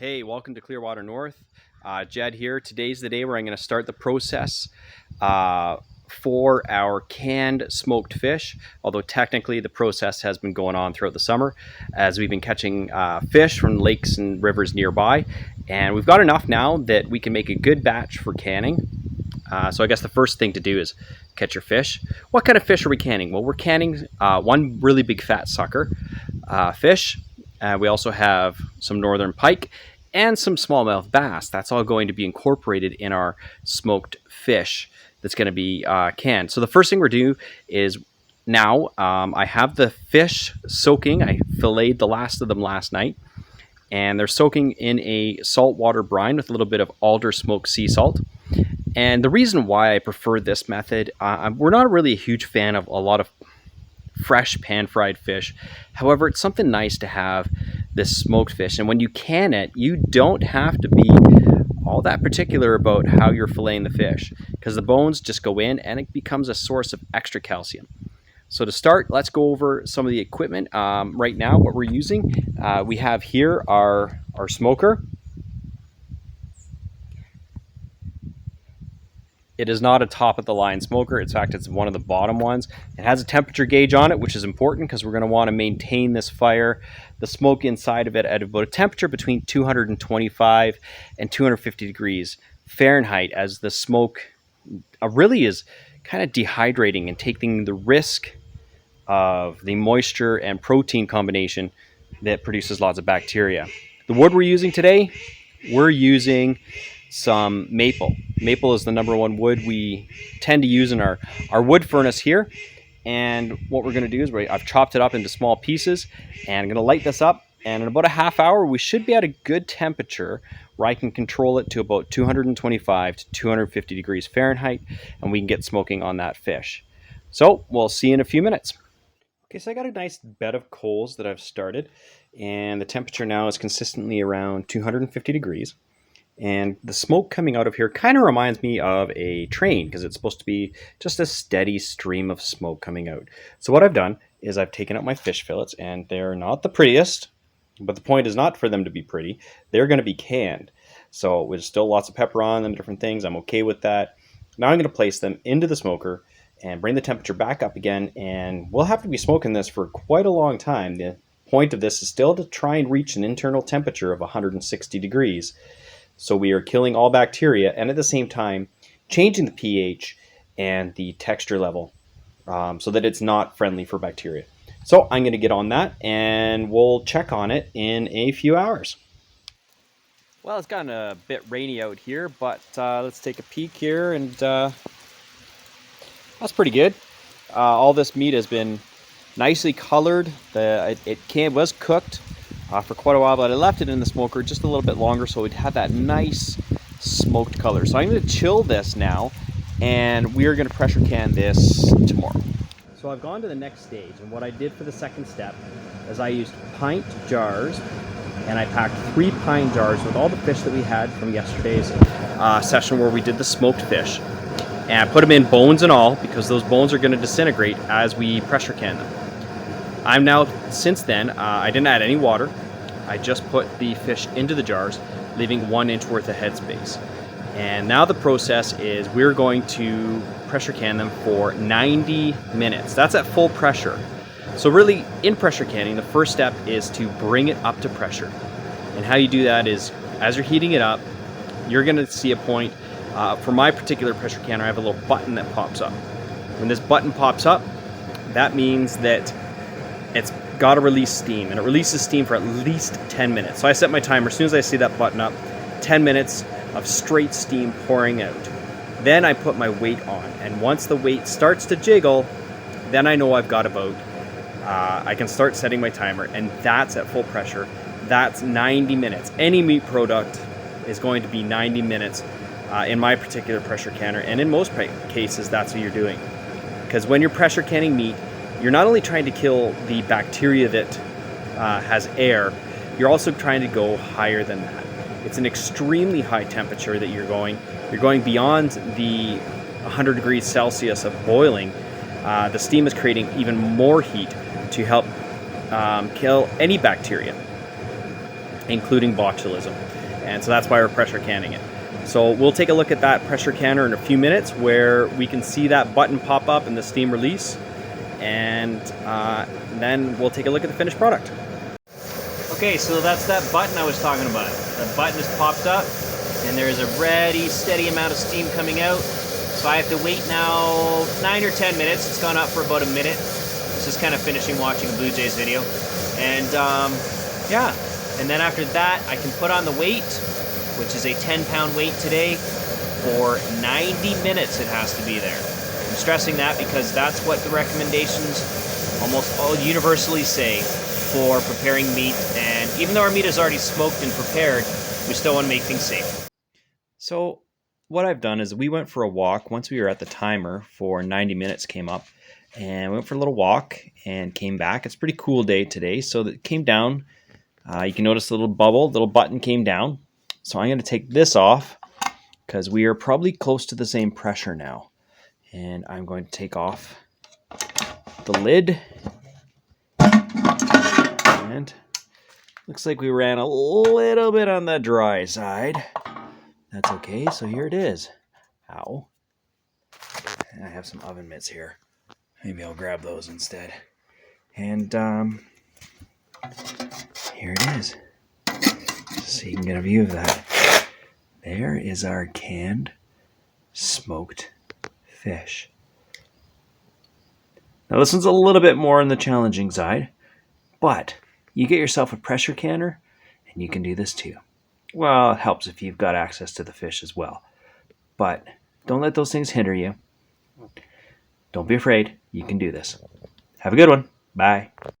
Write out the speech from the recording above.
Hey, welcome to Clearwater North. Jed here. Today's the day where I'm going to start the process for our canned smoked fish, although technically the process has been going on throughout the summer as we've been catching fish from lakes and rivers nearby. And we've got enough now that we can make a good batch for canning. So I guess the first thing to do is catch your fish. What kind of fish are we canning? Well, we're canning one really big fat sucker fish. We also have some northern pike and some smallmouth bass. That's all going to be incorporated in our smoked fish that's going to be canned. So the first thing we're doing is now I have the fish soaking. I filleted the last of them last night, and they're soaking in a saltwater brine with a little bit of alder smoked sea salt. And the reason why I prefer this method, we're not really a huge fan of a lot of fresh pan-fried fish. However, it's something nice to have this smoked fish. And when you can it, you don't have to be all that particular about how you're filleting the fish, because the bones just go in and it becomes a source of extra calcium. So to start, let's go over some of the equipment. Right now, what we're using, we have here our smoker. It is not a top-of-the-line smoker. In fact, it's one of the bottom ones. It has a temperature gauge on it, which is important because we're going to want to maintain this fire, the smoke inside of it, at about a temperature between 225 and 250 degrees Fahrenheit, as the smoke really is kind of dehydrating and taking the risk of the moisture and protein combination that produces lots of bacteria. The wood we're using today, we're using some maple. Maple is the number one wood we tend to use in our wood furnace here. And what we're going to do is I've chopped it up into small pieces, and I'm going to light this up. And in about a half hour, we should be at a good temperature where I can control it to about 225 to 250 degrees Fahrenheit, and we can get smoking on that fish. So we'll see you in a few minutes. Okay, so I got a nice bed of coals that I've started, and the temperature now is consistently around 250 degrees. And the smoke coming out of here kind of reminds me of a train, because it's supposed to be just a steady stream of smoke coming out. So what I've done is I've taken out my fish fillets, and they're not the prettiest, but the point is not for them to be pretty. They're going to be canned. So there's still lots of pepper on them, different things. I'm okay with that. Now I'm going to place them into the smoker and bring the temperature back up again, and we'll have to be smoking this for quite a long time. The point of this is still to try and reach an internal temperature of 160 degrees. So we are killing all bacteria and at the same time changing the pH and the texture level so that it's not friendly for bacteria. So I'm going to get on that, and we'll check on it in a few hours. Well, it's gotten a bit rainy out here, but let's take a peek here, and that's pretty good. All this meat has been nicely colored. It was cooked for quite a while, but I left it in the smoker just a little bit longer so it'd have that nice smoked color. So I'm going to chill this now, and we are going to pressure can this tomorrow. So I've gone to the next stage, and what I did for the second step is I used pint jars, and I packed 3 pint jars with all the fish that we had from yesterday's session where we did the smoked fish, and I put them in bones and all, because those bones are going to disintegrate as we pressure can them. I'm now, since then, I didn't add any water. I just put the fish into the jars, leaving 1 inch worth of headspace. And now the process is we're going to pressure can them for 90 minutes. That's at full pressure. So really, in pressure canning, the first step is to bring it up to pressure. And how you do that is, as you're heating it up, you're going to see a point. For my particular pressure canner, I have a little button that pops up. When this button pops up, that means that it's got to release steam, and it releases steam for at least 10 minutes. So I set my timer. As soon as I see that button up, 10 minutes of straight steam pouring out. Then I put my weight on, and once the weight starts to jiggle, then I know I've got about, I can start setting my timer, and that's at full pressure. That's 90 minutes. Any meat product is going to be 90 minutes in my particular pressure canner, and in most cases, that's what you're doing. Because when you're pressure canning meat, you're not only trying to kill the bacteria that has air, you're also trying to go higher than that. It's an extremely high temperature that you're going. You're going beyond the 100 degrees Celsius of boiling. The steam is creating even more heat to help kill any bacteria. including botulism. And so that's why we're pressure canning it. So we'll take a look at that pressure canner in a few minutes where we can see that button pop up and the steam release. And then we'll take a look at the finished product. Okay, so that's that button I was talking about. The button is popped up and there's a ready, steady amount of steam coming out. So I have to wait now 9 or 10 minutes. It's gone up for about a minute. This is kind of finishing watching a Blue Jays video. And yeah, and then after that, I can put on the weight, which is a 10-pound weight today. For 90 minutes it has to be there. I'm stressing that because that's what the recommendations almost all universally say for preparing meat. And even though our meat is already smoked and prepared, we still want to make things safe. So what I've done is we went for a walk. Once we were at the timer for 90 minutes came up, and we went for a little walk and came back. It's a pretty cool day today. So it came down. You can notice a little bubble, little button came down. So I'm going to take this off because we are probably close to the same pressure now. And I'm going to take off the lid. And looks like we ran a little bit on the dry side. That's okay. So here it is. Ow. And I have some oven mitts here. Maybe I'll grab those instead. And here it is. So you can get a view of that. There is our canned smoked fish. Now this one's a little bit more on the challenging side, but you get yourself a pressure canner and you can do this too. Well, it helps if you've got access to the fish as well. But don't let those things hinder you. Don't be afraid. You can do this. Have a good one. Bye.